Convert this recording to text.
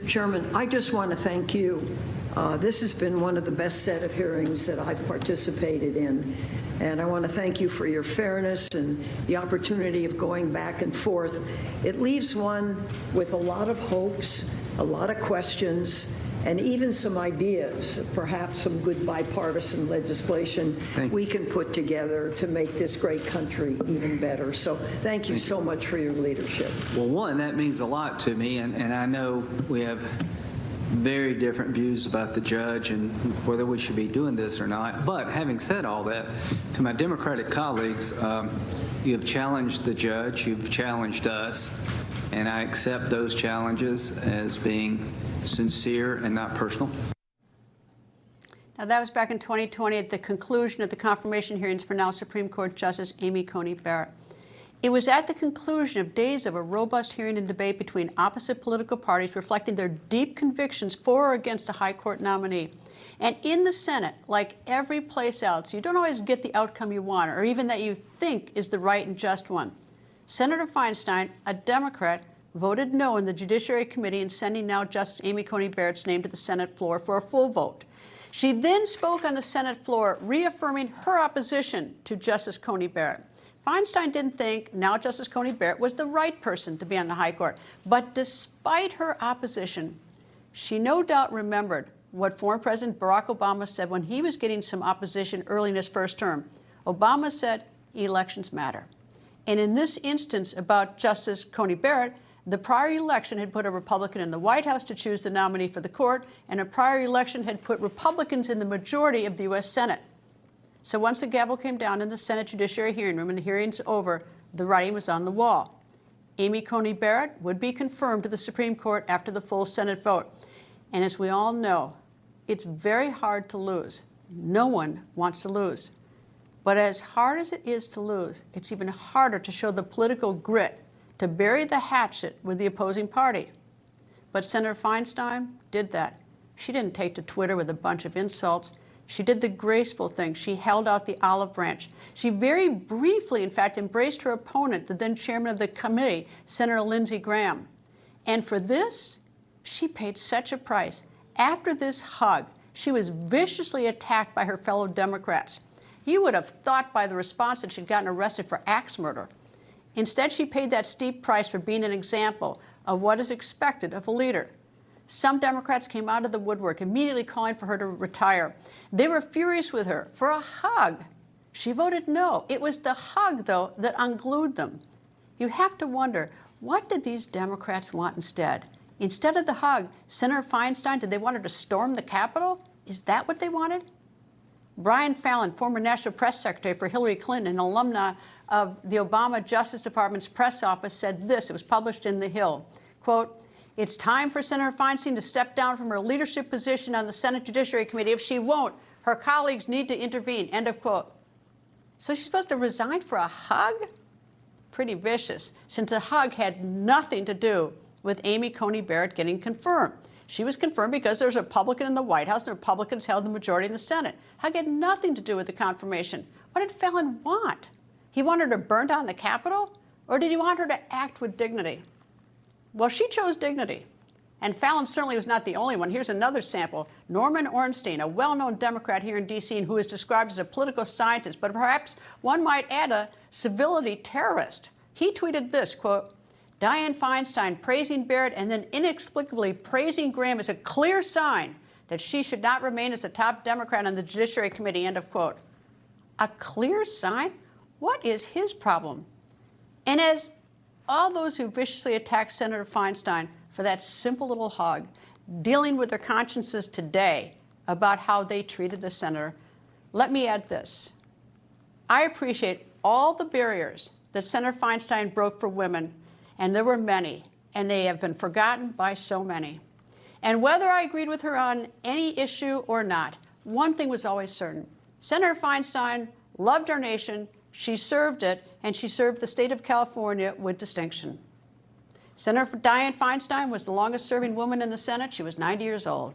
Chairman, I just want to thank you. This has been one of the best set of hearings that I've participated in. And I want to thank you for your fairness and the opportunity of going back and forth. It leaves one with a lot of hopes, a lot of questions, and even some ideas, perhaps some good bipartisan legislation we can put together to make this great country even better. So thank you so much for your leadership. Well, one, that means a lot to me, and I know we have very different views about the judge and whether we should be doing this or not. But having said all that, to my Democratic colleagues, you have challenged the judge, you've challenged us, and I accept those challenges as being sincere and not personal. Now, that was back in 2020 at the conclusion of the confirmation hearings for now Supreme Court Justice Amy Coney Barrett. It was at the conclusion of days of a robust hearing and debate between opposite political parties reflecting their deep convictions for or against a high court nominee. And in the Senate, like every place else, you don't always get the outcome you want or even that you think is the right and just one. Senator Feinstein, a Democrat, voted no in the Judiciary Committee in sending now Justice Amy Coney Barrett's name to the Senate floor for a full vote. She then spoke on the Senate floor, reaffirming her opposition to Justice Coney Barrett. Feinstein didn't think now Justice Coney Barrett was the right person to be on the high court. But despite her opposition, she no doubt remembered what former President Barack Obama said when he was getting some opposition early in his first term. Obama said, elections matter. And in this instance about Justice Coney Barrett, the prior election had put a Republican in the White House to choose the nominee for the court, and a prior election had put Republicans in the majority of the U.S. Senate. So once the gavel came down in the Senate Judiciary hearing room and the hearing's over, the writing was on the wall. Amy Coney Barrett would be confirmed to the Supreme Court after the full Senate vote. And as we all know, it's very hard to lose. No one wants to lose. But as hard as it is to lose, it's even harder to show the political grit to bury the hatchet with the opposing party. But Senator Feinstein did that. She didn't take to Twitter with a bunch of insults. She did the graceful thing. She held out the olive branch. She very briefly, in fact, embraced her opponent, the then chairman of the committee, Senator Lindsey Graham. And for this, she paid such a price. After this hug, she was viciously attacked by her fellow Democrats. You would have thought by the response that she'd gotten arrested for axe murder. Instead, she paid that steep price for being an example of what is expected of a leader. Some Democrats came out of the woodwork, immediately calling for her to retire. They were furious with her for a hug. She voted no. It was the hug, though, that unglued them. You have to wonder, what did these Democrats want instead? Instead of the hug, Senator Feinstein, did they want her to storm the Capitol? Is that what they wanted? Brian Fallon, former National Press Secretary for Hillary Clinton and alumna of the Obama Justice Department's press office, said this. It was published in The Hill. Quote, "It's time for Senator Feinstein to step down from her leadership position on the Senate Judiciary Committee. If she won't, her colleagues need to intervene." End of quote. So she's supposed to resign for a hug? Pretty vicious, since a hug had nothing to do with Amy Coney Barrett getting confirmed. She was confirmed because there was a Republican in the White House and Republicans held the majority in the Senate. Hug had nothing to do with the confirmation. What did Fallon want? He wanted her burned down the Capitol? Or did he want her to act with dignity? Well, she chose dignity. And Fallon certainly was not the only one. Here's another sample. Norman Ornstein, a well-known Democrat here in D.C. and who is described as a political scientist, but perhaps one might add a civility terrorist. He tweeted this, quote, "Dianne Feinstein praising Barrett and then inexplicably praising Graham is a clear sign that she should not remain as a top Democrat on the Judiciary Committee," end of quote. A clear sign? What is his problem? And as all those who viciously attacked Senator Feinstein for that simple little hug, dealing with their consciences today about how they treated the senator, let me add this. I appreciate all the barriers that Senator Feinstein broke for women, and there were many, and they have been forgotten by so many. And whether I agreed with her on any issue or not, one thing was always certain. Senator Feinstein loved our nation, she served it, and she served the state of California with distinction. Senator Dianne Feinstein was the longest-serving woman in the Senate. She was 90 years old.